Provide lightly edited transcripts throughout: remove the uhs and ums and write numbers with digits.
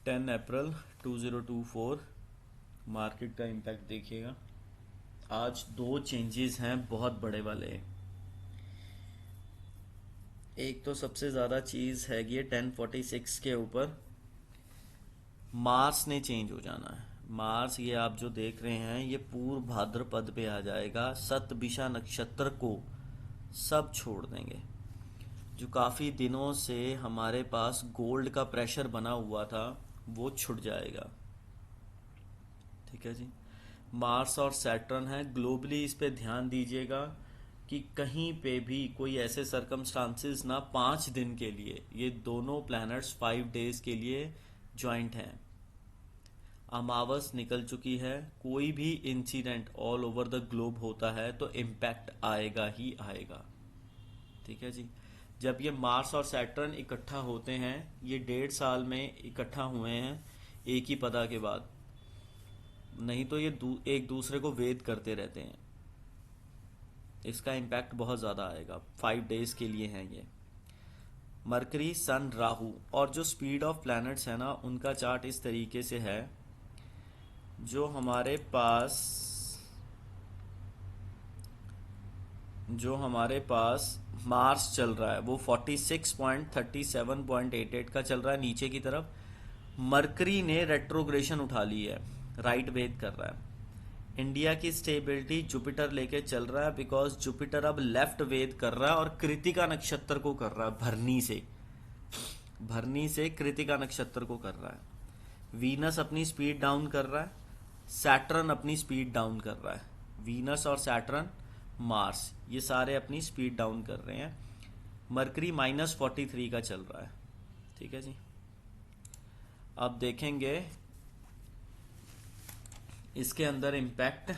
10 अप्रैल 2024 market का impact देखिएगा। आज दो चेंजेस हैं बहुत बड़े वाले। एक तो सबसे ज़्यादा चीज़ हैगी है 1046 के ऊपर मार्स ने चेंज हो जाना है। मार्स ये आप जो देख रहे हैं ये पूर्व भाद्रपद पे आ जाएगा, शतभिषा नक्षत्र को सब छोड़ देंगे। जो काफ़ी दिनों से हमारे पास गोल्ड का प्रेशर बना हुआ था वो छूट जाएगा। ठीक है जी। मार्स और सैटर्न है, ग्लोबली इस पे ध्यान दीजिएगा कि कहीं पे भी कोई ऐसे सरकमस्टांसेस ना 5 दिन के लिए, ये दोनों प्लैनेट्स 5 डेज के लिए ज्वाइंट हैं। अमावस निकल चुकी है, कोई भी incident all over the globe होता है तो इम्पैक्ट आएगा ही आएगा। ठीक है जी। जब ये मार्स और सैटर्न इकट्ठा होते हैं, ये 1.5 साल में इकट्ठा हुए हैं एक ही पदा के बाद, नहीं तो ये एक दूसरे को वेद करते रहते हैं। इसका इम्पैक्ट बहुत ज़्यादा आएगा, 5 डेज के लिए हैं ये। मरकरी, सन, राहु और जो स्पीड ऑफ प्लैनेट्स है ना, उनका चार्ट इस तरीके से है। जो हमारे पास मार्स चल रहा है वो 46.37.88 का चल रहा है नीचे की तरफ। मरकरी ने रेट्रोग्रेशन उठा ली है, राइट वेद कर रहा है। इंडिया की स्टेबिलिटी जुपिटर लेके चल रहा है, बिकॉज जुपिटर अब लेफ्ट वेद कर रहा है और कृतिका नक्षत्र को कर रहा है, भरनी से कृतिका नक्षत्र को कर रहा है। वीनस अपनी स्पीड डाउन कर रहा है, सैटर्न अपनी स्पीड डाउन कर रहा है। वीनस और सैटर्न, मार्स, ये सारे अपनी स्पीड डाउन कर रहे हैं। मरकरी -43 का चल रहा है। ठीक है जी। अब देखेंगे इसके अंदर इम्पैक्ट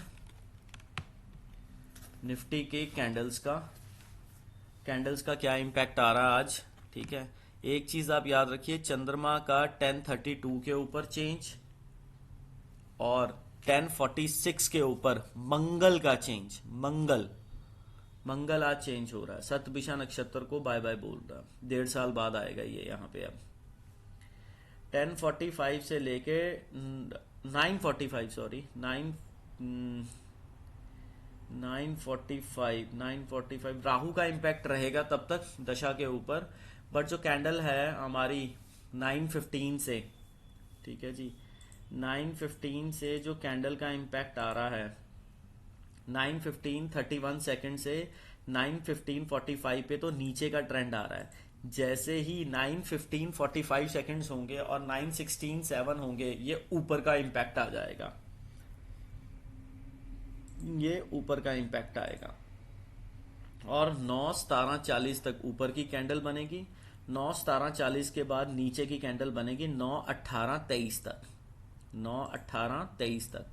निफ्टी के कैंडल्स का क्या इम्पैक्ट आ रहा है आज। ठीक है, एक चीज आप याद रखिए, चंद्रमा का 1032 के ऊपर चेंज और 1046 के ऊपर मंगल का चेंज। मंगल आज चेंज हो रहा है, शतभिषा नक्षत्र को बाय बाय बोल रहा है। 1.5 साल बाद आएगा ये यहाँ पे। अब 1045 से लेके 945 सॉरी 945 राहु का इम्पैक्ट रहेगा तब तक दशा के ऊपर। बट जो कैंडल है हमारी 915 से, ठीक है जी, 915 से जो कैंडल का इम्पैक्ट आ रहा है 9:15:31 सेकंड से 9:15:45 पे तो नीचे का ट्रेंड आ रहा है। जैसे ही 9:15:45 सेकंड्स होंगे और 9:16:07 होंगे, ये ऊपर का इम्पैक्ट आ जाएगा, ये ऊपर का इम्पैक्ट आएगा। और 9:17:40 तक ऊपर की कैंडल बनेगी, 9:17:40 के बाद नीचे की कैंडल बनेगी 9:18:23 तक, 9:18:23 तक।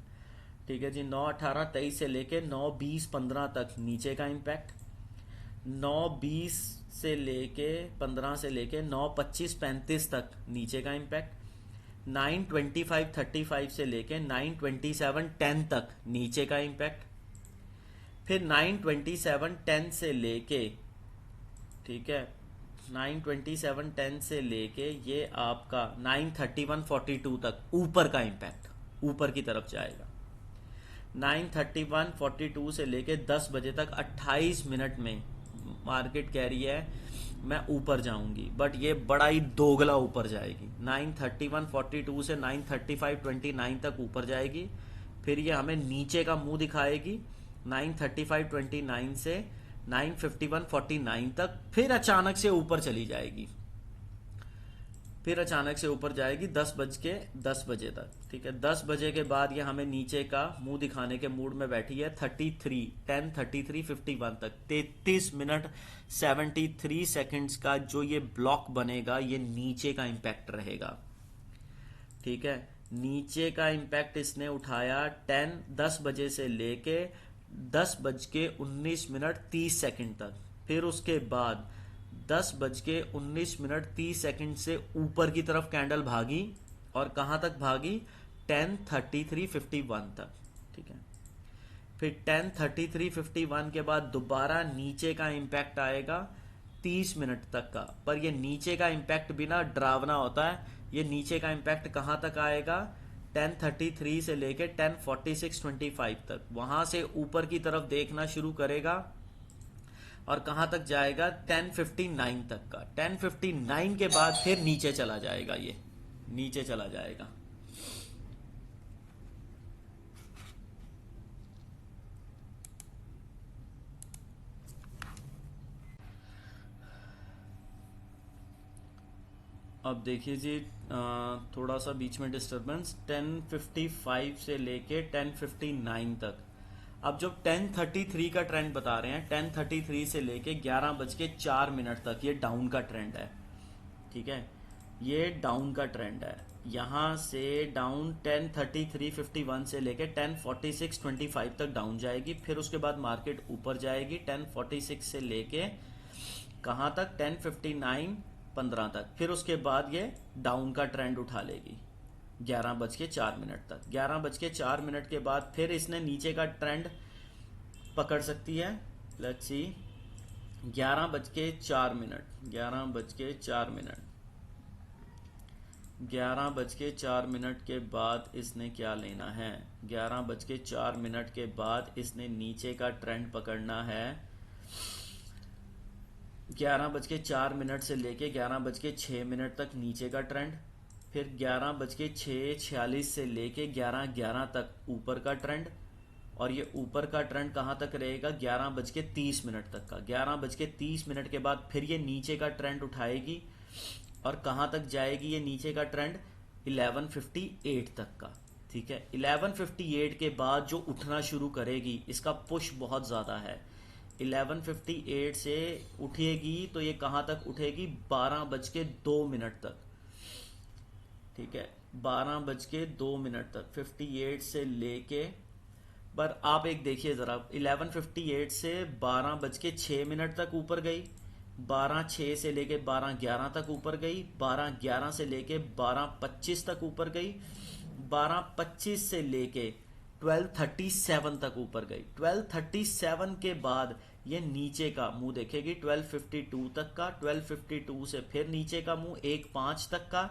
ठीक है जी। 9:18:23 से लेके 9:20:15 तक नीचे का इम्पैक्ट, 9:20 से लेके 15 से लेके 9:25:35 तक नीचे का इम्पैक्ट, 9:25:35 से लेके 9:27:10 तक नीचे का इम्पैक्ट, फिर 9:27:10 से लेके, ठीक है, 9:27:10 से लेके ये आपका 9:31:42 तक ऊपर का इम्पैक्ट, ऊपर की तरफ जाएगा। 9:31:42 से लेके 10 बजे तक 28 मिनट में मार्केट कह रही है मैं ऊपर जाऊंगी, बट ये बड़ा ही दोगला ऊपर जाएगी। 9:31:42 से 9:35:29 तक ऊपर जाएगी, फिर ये हमें नीचे का मुंह दिखाएगी 9:35:29 से 9:51:49 तक, फिर अचानक से ऊपर चली जाएगी, फिर अचानक से ऊपर जाएगी 10:10 बजे तक। ठीक है, 10 बजे के बाद ये हमें नीचे का मुंह दिखाने के मूड में बैठी है 10:33:51 तक। 33 मिनट 73 सेकंड्स का जो ये ब्लॉक बनेगा, ये नीचे का इम्पैक्ट रहेगा। ठीक है, नीचे का इम्पैक्ट इसने उठाया 10 बजे से लेके 10:19:30 तक। फिर उसके बाद 10:19:30 से ऊपर की तरफ कैंडल भागी और कहां तक भागी, 10:33:51 तक। ठीक है, फिर 10:33:51 के बाद दोबारा नीचे का इम्पैक्ट आएगा 30 मिनट तक का। पर ये नीचे का इम्पैक्ट भी ना डरावना होता है। ये नीचे का इम्पैक्ट कहाँ तक आएगा? 10:33 से लेके 10:46:25 तक, वहां से ऊपर की तरफ देखना शुरू करेगा और कहाँ तक जाएगा? 10:59 तक का। 10:59 के बाद फिर नीचे चला जाएगा, ये नीचे चला जाएगा। अब देखिए जी, थोड़ा सा बीच में डिस्टरबेंस। 10:55 से लेके 10:59 तक। अब जो 10:33 का ट्रेंड बता रहे हैं, 10:33 से लेके 11:04 तक ये डाउन का ट्रेंड है। ठीक है, ये डाउन का ट्रेंड है। यहाँ से डाउन 10:33:51 से लेके 10:46:25 तक डाउन जाएगी। फिर उसके बाद मार्केट ऊपर जाएगी 10:46 से लेके कहाँ तक? 10:59:15 तक। फिर उसके बाद ये डाउन का ट्रेंड उठा लेगी 11:04 तक। 11:04 के बाद फिर इसने नीचे का ट्रेंड पकड़ सकती है। लेट्स सी, 11:04, 11:04, 11:04 के बाद इसने क्या लेना है? 11:04 के बाद इसने नीचे का ट्रेंड पकड़ना है 11:04 से लेके 11:06 तक नीचे का ट्रेंड। फिर 11:46 से लेके 11:11 तक ऊपर का ट्रेंड। और ये ऊपर का ट्रेंड कहाँ तक रहेगा? 11:30 तक का। 11:30 के बाद फिर ये नीचे का ट्रेंड उठाएगी और कहाँ तक जाएगी ये नीचे का ट्रेंड? 11:58 तक का। ठीक है, 11:58 के बाद जो उठना शुरू करेगी, इसका पुश बहुत ज़्यादा है। 11:58 से उठेगी तो ये कहाँ तक उठेगी? 12:02 तक। ठीक है, 12:02 तक 58 से लेके। पर आप एक देखिए ज़रा, 11:58 से 12:06 तक ऊपर गई, 12:06 से लेके 12:11 तक ऊपर गई, 12:11 से लेके 12:25 तक ऊपर गई, 12:25 से लेके 12:37 तक ऊपर गई। 12:37 के बाद ये नीचे का मुंह देखेगी 12:52 तक का। 12:52 से फिर नीचे का मुंह 1:05 तक का।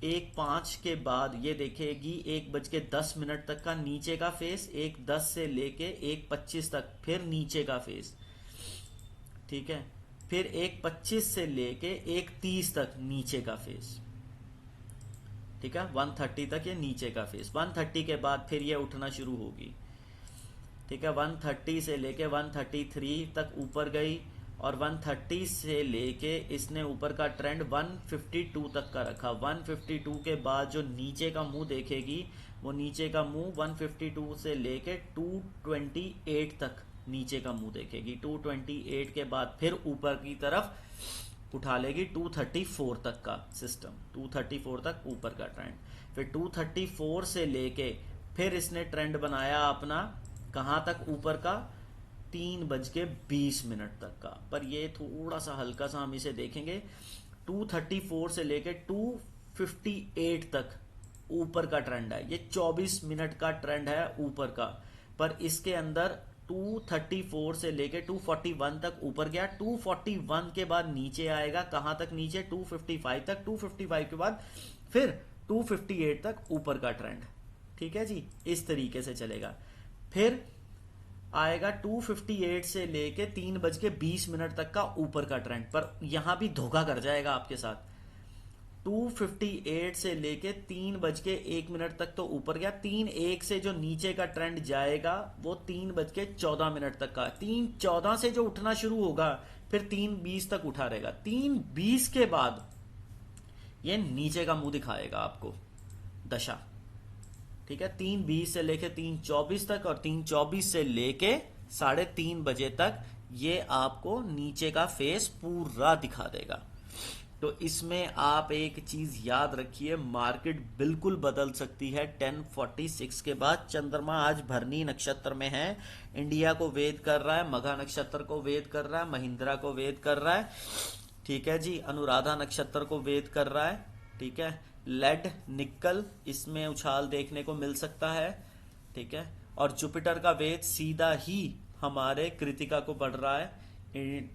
1:05 के बाद ये देखेगी 1:10 तक का नीचे का फेस। 1:10 से लेके 1:25 तक फिर नीचे का फेस। ठीक है, फिर 1:25 से लेके 1:30 तक नीचे का फेस। ठीक है, 1:30 तक ये नीचे का फेस। 1:30 के बाद फिर ये उठना शुरू होगी। ठीक है, 1:30 से लेके 1:33 तक ऊपर गई और 1:30 से लेके इसने ऊपर का ट्रेंड 1:52 तक का रखा। 1:52 के बाद जो नीचे का मुंह देखेगी, वो नीचे का मुंह 1:52 से लेके 2:28 तक नीचे का मुंह देखेगी। 2:28 के बाद फिर ऊपर की तरफ उठा लेगी 2:34 तक का सिस्टम। 2:34 तक ऊपर का ट्रेंड। फिर 2:34 से लेके फिर इसने ट्रेंड बनाया अपना कहाँ तक ऊपर का? 3:20 तक का। पर ये थोड़ा सा हल्का सा हम इसे देखेंगे। 2:34 से लेके 2:58 तक ऊपर का ट्रेंड है। ये 24 मिनट का ट्रेंड है ऊपर का। पर इसके अंदर 2:34 से लेके 2:41 तक ऊपर गया। 2:41 के बाद नीचे आएगा कहाँ तक? नीचे 2:55 तक। 2:55 के बाद फिर 2:58 तक ऊपर का ट्रेंड। ठीक है जी, इस तरीके से चलेगा। फिर आएगा 2:58 से लेके 3:20 तक का ऊपर का ट्रेंड। पर यहां भी धोखा कर जाएगा आपके साथ। 2:58 से लेके 3:01 तक तो ऊपर गया। 3:01 से जो नीचे का ट्रेंड जाएगा वो 3:14 तक का। 3:14 से जो उठना शुरू होगा फिर 3:20 तक उठा रहेगा। 3:20 के बाद ये नीचे का मुंह दिखाएगा आपको दशा। ठीक है, 3:20 से लेके 3:24 तक और 3:24 से लेके 3:30 बजे तक ये आपको नीचे का फेस पूरा दिखा देगा। तो इसमें आप एक चीज याद रखिए, मार्केट बिल्कुल बदल सकती है 10:46 के बाद। चंद्रमा आज भरनी नक्षत्र में है, इंडिया को वेद कर रहा है, मघा नक्षत्र को वेद कर रहा है, महिंद्रा को वेद कर रहा है। ठीक है जी, अनुराधा नक्षत्र को वेद कर रहा है। ठीक है, लेड निकल इसमें उछाल देखने को मिल सकता है। ठीक है, और जुपिटर का वेद सीधा ही हमारे कृतिका को पड़ रहा है।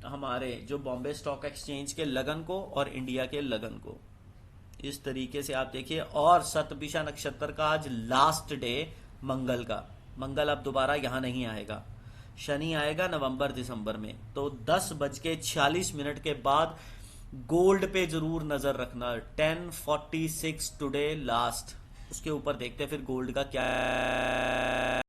हमारे जो बॉम्बे स्टॉक एक्सचेंज के लगन को और इंडिया के लगन को। इस तरीके से आप देखिए। और शतभिषा नक्षत्र का आज लास्ट डे मंगल का। मंगल अब दोबारा यहाँ नहीं आएगा, शनि आएगा नवंबर दिसंबर में। तो 10:46 के बाद गोल्ड पे जरूर नजर रखना। 10:46 टुडे लास्ट, उसके ऊपर देखते हैं फिर गोल्ड का क्या